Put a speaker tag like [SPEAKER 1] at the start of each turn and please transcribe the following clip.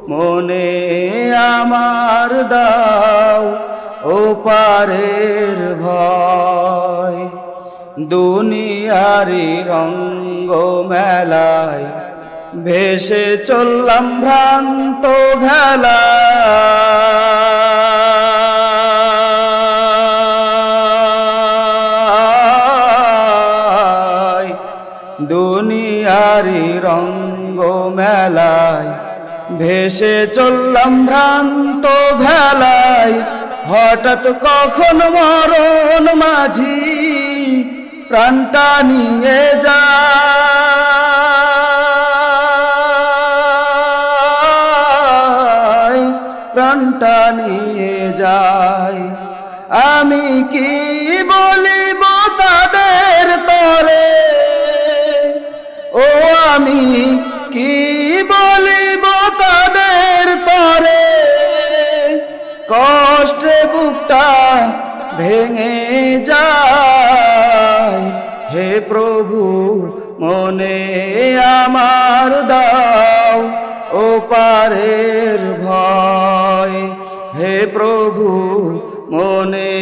[SPEAKER 1] মনে আমার দাও ওপারের ভয়। দুনিয়ারি রঙ্গ মেলায় ভেসে চললাম ভ্রান্ত ভেলায়। দুনিয়ারি রঙ্গ মেলায় ভেসে চললাম ভ্রান্ত ভেলায়। হঠাৎ কখন মরণ মাঝি প্রাণটা নিয়ে যায়, প্রাণটা নিয়ে যায়। আমি কি বলিব তাদের তরে, ও আমি কি বলিব তাদের তরে। কষ্টে বুকটা ভেঙে যায়। হে প্রভু মনে আমার দাও ওপারের ভয়। হে প্রভু মনে